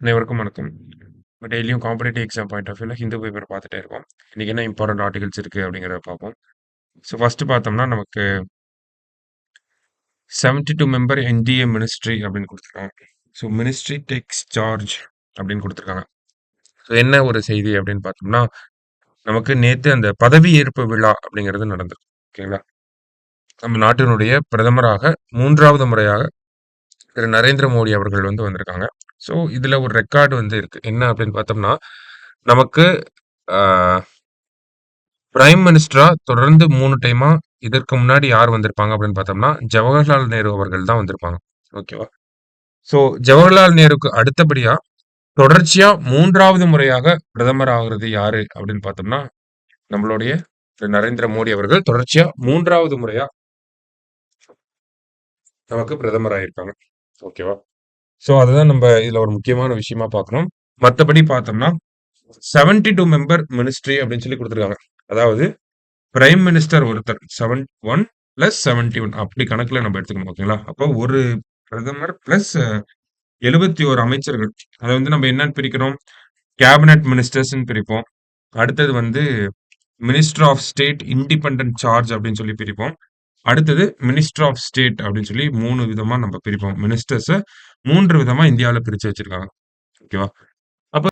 அனைவருக்கும் வணக்கம். டெய்லியும் காம்படிட்டிவ் எக்ஸாம் பாயிண்ட் ஆஃப் வியூல ஹிந்து பேப்பர் பார்த்துட்டே இருக்கோம். இன்னைக்கு என்ன இம்பார்ட்டன்ட் ஆர்டிகல்ஸ் இருக்கு அப்படிங்கிறத பார்ப்போம். ஸோ ஃபர்ஸ்ட் பார்த்தோம்னா நமக்கு 72 மெம்பர் என்டிஏ மினிஸ்ட்ரி அப்படின்னு கொடுத்துருக்காங்க. ஸோ மினிஸ்ட்ரி டேக்ஸ் சார்ஜ் அப்படின்னு கொடுத்துருக்காங்க. ஸோ என்ன ஒரு செய்தி அப்படின்னு பார்த்தோம்னா நமக்கு நேற்று அந்த பதவி ஏற்பு விழா அப்படிங்கிறது நடந்தது. ஓகேங்களா? நம்ம நாட்டினுடைய பிரதமராக 3வது முறையாக திரு நரேந்திர மோடி அவர்கள் வந்திருக்காங்க. ஸோ இதுல ஒரு ரெக்கார்டு இருக்கு. என்ன அப்படின்னு பார்த்தோம்னா நமக்கு பிரைம் மினிஸ்டரா தொடர்ந்து 3 டைமா இதற்கு முன்னாடி யார் வந்திருப்பாங்க அப்படின்னு பார்த்தோம்னா, ஜவஹர்லால் நேரு அவர்கள் தான் வந்திருப்பாங்க. ஓகேவா? ஸோ ஜவஹர்லால் நேருக்கு அடுத்தபடியா தொடர்ச்சியா 3வது முறையாக பிரதமர் ஆகுறது யாரு அப்படின்னு பார்த்தோம்னா, நம்மளுடைய திரு நரேந்திர மோடி அவர்கள் தொடர்ச்சியா 3வது முறையா நமக்கு பிரதமர் ஆயிருக்காங்க. ஓகேவா? ஸோ அதுதான் நம்ம இதுல ஒரு முக்கியமான விஷயமா பார்க்கணும். மத்தபடி பார்த்தோம்னா 72 மெம்பர் மினிஸ்ட்ரி அப்படின்னு சொல்லி கொடுத்துருக்காங்க. அதாவது பிரைம் மினிஸ்டர் ஒருத்தர் 1 பிளஸ் 71 அப்படி கணக்குல நம்ம எடுத்துக்கணும். ஓகேங்களா? அப்போ ஒரு பிரதமர் பிளஸ் 71 அமைச்சர்கள். அதை நம்ம என்னன்னு பிரிக்கிறோம்? கேபினட் மினிஸ்டர்ஸ்ன்னு பிரிப்போம். அடுத்தது minister of state independent charge அப்படின்னு சொல்லி பிரிப்போம். அடுத்தது மினிஸ்டர் ஆஃப் ஸ்டேட் அப்படின்னு சொல்லி 3 விதமா நம்ம பிரிப்போம். மினிஸ்டர்ஸ 3 விதமா இந்தியாவுல பிரிச்சு வச்சிருக்காங்க. ஓகேவா? அப்ப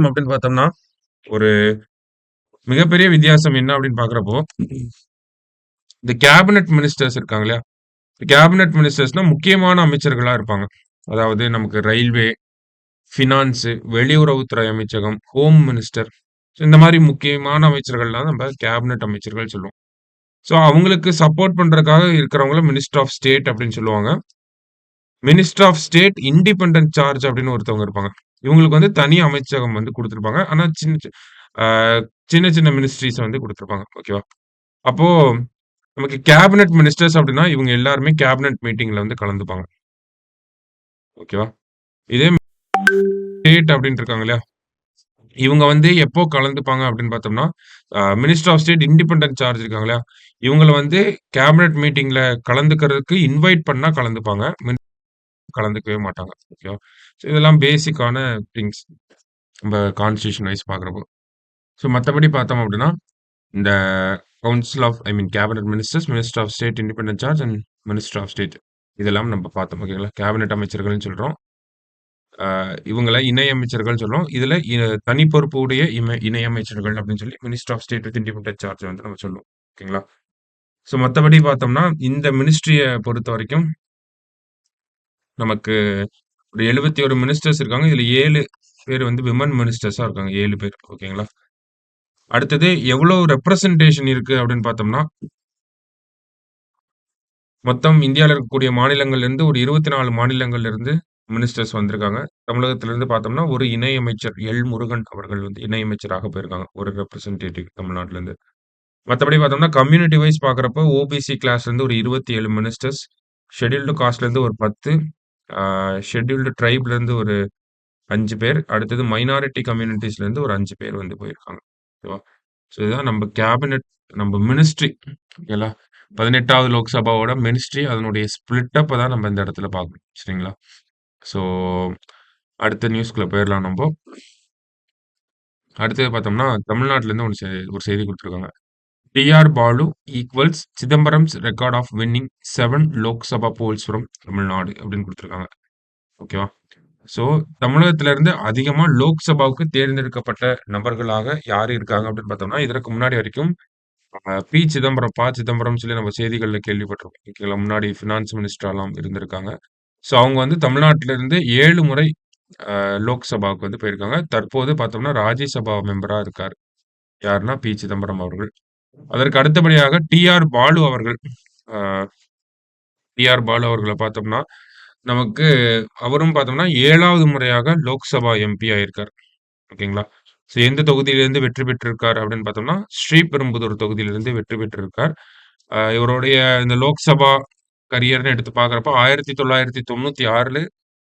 அப்படின்னு பார்த்தோம்னா ஒரு மிகப்பெரிய வித்தியாசம் என்ன அப்படின்னு பாக்குறப்போ இந்த கேபினட் மினிஸ்டர்ஸ் இருக்காங்க இல்லையா? கேபினட் மினிஸ்டர்ஸ்னா முக்கியமான அமைச்சர்களா இருப்பாங்க. அதாவது நமக்கு ரயில்வே, ஃபினான்ஸ், வெளியுறவுத்துறை அமைச்சகம், ஹோம் மினிஸ்டர் இந்த மாதிரி முக்கியமான அமைச்சர்கள்லாம் நம்ம கேபினட் அமைச்சர்கள் சொல்லுவோம். ஸோ அவங்களுக்கு சப்போர்ட் பண்றதுக்காக இருக்கிறவங்கள மினிஸ்டர் ஆஃப் ஸ்டேட் அப்படின்னு சொல்லுவாங்க. Minister of state independent charge அப்படின்னு ஒருத்தவங்க இருப்பாங்க. இவங்களுக்கு தனி அமைச்சகம் கொடுத்துருப்பாங்க. ஆனா சின்ன சின்ன மினிஸ்ட்ரிஸ் கொடுத்துருப்பாங்க. ஓகேவா? அப்போ நமக்கு கேபினட் மினிஸ்டர்ஸ் அப்படின்னா இவங்க எல்லாருமே கேபினட் மீட்டிங்ல கலந்துப்பாங்க. ஓகேவா? இதே ஸ்டேட் அப்படின்னு இருக்காங்க இல்லையா? இவங்க எப்போ கலந்துப்பாங்க அப்படின்னு பார்த்தோம்னா, minister of state independent charge இருக்காங்க இல்லையா? இவங்கள கேபினட் மீட்டிங்ல கலந்துக்கிறதுக்கு இன்வைட் பண்ணா கலந்துப்பாங்க. கலந்துக்கவே மாட்டாங்க. ஓகேவா? ஸோ இதெல்லாம் பேசிக்கான திங்ஸ். நம்ம கான்ஸ்டிடியூஷன் வைஸ் பார்க்குறப்போ. ஸோ மத்தபடி பார்த்தோம் அப்படின்னா, இந்த council of cabinet ministers, minister of state independent charge and minister of state இதெல்லாம் நம்ம பார்த்தோம். ஓகேங்களா? கேபினட் அமைச்சர்கள்னு சொல்றோம். இவங்கள இணை அமைச்சர்கள் சொல்றோம். இதுல தனி பொறுப்பு உடைய இணை அமைச்சர்கள் அப்படின்னு சொல்லி minister of state with independent charge நம்ம சொல்லுவோம். ஓகேங்களா? ஸோ மத்தபடி பார்த்தோம்னா, இந்த மினிஸ்ட்ரிய பொறுத்தவரைக்கும் நமக்கு ஒரு 71 மினிஸ்டர்ஸ் இருக்காங்க. இதுல 7 பேர் விமன் மினிஸ்டர்ஸா இருக்காங்க. 7 பேர். ஓகேங்களா? அடுத்தது எவ்வளவு ரெப்ரசன்டேஷன் இருக்கு அப்படின்னு பார்த்தோம்னா, மொத்தம் இந்தியால இருக்கக்கூடிய மாநிலங்கள்ல இருந்து ஒரு 24 மாநிலங்கள்ல இருந்து மினிஸ்டர்ஸ் வந்திருக்காங்க. தமிழகத்துல இருந்து பார்த்தோம்னா, ஒரு இணை அமைச்சர் எல். முருகன் அவர்கள் இணை அமைச்சராக போயிருக்காங்க. ஒரு ரெப்ரசன்டேட்டிவ் தமிழ்நாட்டுல இருந்து. மத்தபடி பார்த்தோம்னா, கம்யூனிட்டி வைஸ் பார்க்குறப்போ ஓபிசி கிளாஸ்ல இருந்து ஒரு 27 மினிஸ்டர்ஸ், ஷெட்யூல்டு காஸ்ட்ல இருந்து ஒரு 10, ஷெட்யூல்டு ட்ரைப்ல இருந்து ஒரு 5 பேர், அடுத்தது மைனாரிட்டி கம்யூனிட்டீஸ்ல இருந்து ஒரு 5 பேர் போயிருக்காங்க. ஓகேவா? ஸோ இதுதான் நம்ம கேபினட், நம்ம மினிஸ்ட்ரி. ஓகேங்களா? 18வது லோக்சபாவோட மினிஸ்ட்ரி அதனுடைய ஸ்பிளிட் அப்ப தான் நம்ம இந்த இடத்துல பார்க்கணும். சரிங்களா? ஸோ அடுத்த நியூஸ்குள்ள போயிரலாம் நம்ப. அடுத்தது பார்த்தோம்னா, தமிழ்நாட்டுல இருந்து ஒரு செய்தி குடுத்துருக்காங்க. T R. Balu equals Chidambaram's record of winning 7 Lok Sabha polls from Tamil Nadu அப்படின்னு குடுத்துருக்காங்க. ஓகேவா? ஸோ தமிழகத்துல இருந்து அதிகமா லோக்சபாவுக்கு தேர்ந்தெடுக்கப்பட்ட நபர்களாக யார் இருக்காங்க அப்படின்னு பார்த்தோம்னா, இதற்கு முன்னாடி வரைக்கும் பி. சிதம்பரம், சிதம்பரம்னு சொல்லி நம்ம செய்திகள்ல கேள்விப்பட்டிருப்போம். ஓகேங்களா? முன்னாடி ஃபினான்ஸ் மினிஸ்டராலாம் இருந்திருக்காங்க. ஸோ அவங்க தமிழ்நாட்டுல இருந்து 7 முறை லோக்சபாவுக்கு போயிருக்காங்க. தற்போது பார்த்தோம்னா ராஜ்யசபா மெம்பரா இருக்காரு. யாருன்னா பி. சிதம்பரம் அவர்கள். அதற்கு அடுத்தபடியாக டி.ஆர். பாலு அவர்கள். அ டி.ஆர். பாலு அவர்கள பார்த்தோம்னா, நமக்கு அவரும் பார்த்தோம்னா 7வது முறையாக லோக்சபா எம்பி ஆயிருக்காரு. ஓகேங்களா? ஸோ எந்த தொகுதியிலிருந்து வெற்றி பெற்றிருக்கார் அப்படின்னு பார்த்தோம்னா, ஸ்ரீபெரும்புதூர் தொகுதியிலிருந்து வெற்றி பெற்றிருக்கார். இவருடைய இந்த லோக்சபா கரியர்ன்னு எடுத்து பார்க்குறப்போ 1996,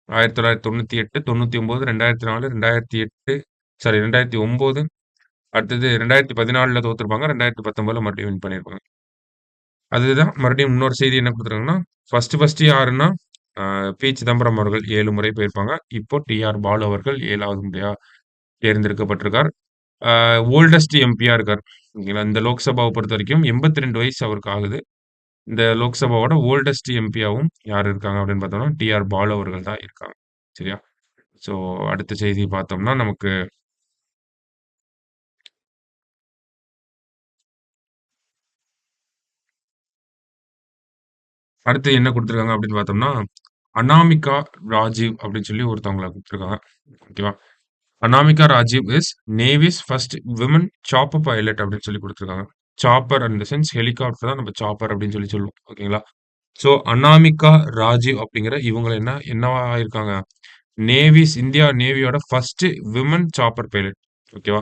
1998, 99, 2004, 2008 சாரி 2009 அடுத்தது 2014ல தோத்துருப்பாங்க. 2019ல மறுபடியும் வின் பண்ணியிருப்பாங்க. அதுதான் மறுபடியும் இன்னொரு செய்தி என்ன குடுத்துருக்காங்கன்னா, ஃபர்ஸ்ட் யாருன்னா, பி. சிதம்பரம் அவர்கள் 7 முறை போயிருப்பாங்க. இப்போ டி.ஆர். பாலு அவர்கள் 7வது முறையா தேர்ந்தெடுக்கப்பட்டிருக்கார். ஓல்டஸ்ட் எம்பியா இருக்கார். ஓகேங்களா. இந்த லோக்சபாவ பொறுத்தவரைக்கும் 82 வயசு அவருக்கு ஆகுது. இந்த லோக்சபாவோட ஓல்டஸ்ட் எம்பியாவும் யார் இருக்காங்க அப்படின்னு பார்த்தோம்னா, டி.ஆர். பாலு அவர்கள் தான் இருக்காங்க. சரியா? ஸோ அடுத்த செய்தி பார்த்தோம்னா, நமக்கு அடுத்து என்ன குடுத்துருக்காங்க அப்படின்னு பார்த்தோம்னா, அனாமிகா ராஜீவ் அப்படின்னு சொல்லி ஒருத்தவங்கள குடுத்துருக்காங்க. ஓகேவா? Anamika Rajiv is navies first women chopper pilot அப்படின்னு சொல்லி குடுத்துருக்காங்க. Chopper in the sense helicopter தான் நம்ம சாப்பர் அப்படின்னு சொல்லி சொல்லுவோம். ஓகேங்களா? ஸோ அனாமிகா ராஜீவ் அப்படிங்கிற இவங்க என்னவா ஆயிருக்காங்க? இந்தியா நேவியோட ஃபர்ஸ்ட் விமன் சாப்பர் பைலட். ஓகேவா?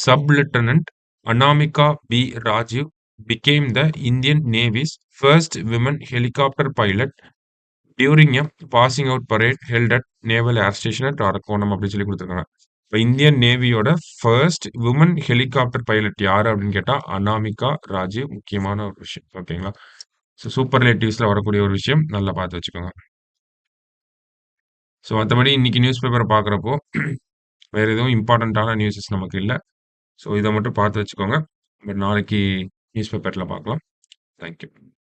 Sub lieutenant Anamika B Rajeev became the Indian Navy's first women helicopter pilot during a passing out parade held at Naval Air Station at Arakkonam அப்படின்னு சொல்லி கொடுத்துருக்காங்க. இப்போ இந்தியன் நேவியோட ஃபர்ஸ்ட் விமன் ஹெலிகாப்டர் பைலட் யாரு அப்படின்னு கேட்டா அனாமிகா ராஜீவ். முக்கியமான ஒரு விஷயம். ஓகேங்களா. ஸோ சூப்பர்லேட்டிவ்ஸ்ல வரக்கூடிய ஒரு விஷயம் நல்லா பார்த்து வச்சுக்கோங்க. ஸோ மற்றபடி இன்னைக்கு நியூஸ் பேப்பரை பார்க்குறப்போ வேற எதுவும் இம்பார்ட்டண்ட்டான நியூஸஸ் நமக்கு இல்லை. ஸோ இதை மட்டும் பார்த்து வச்சுக்கோங்க. பட் நாளைக்கு நியூஸ் பேப்பரில் பார்க்கலாம். தேங்க்யூ.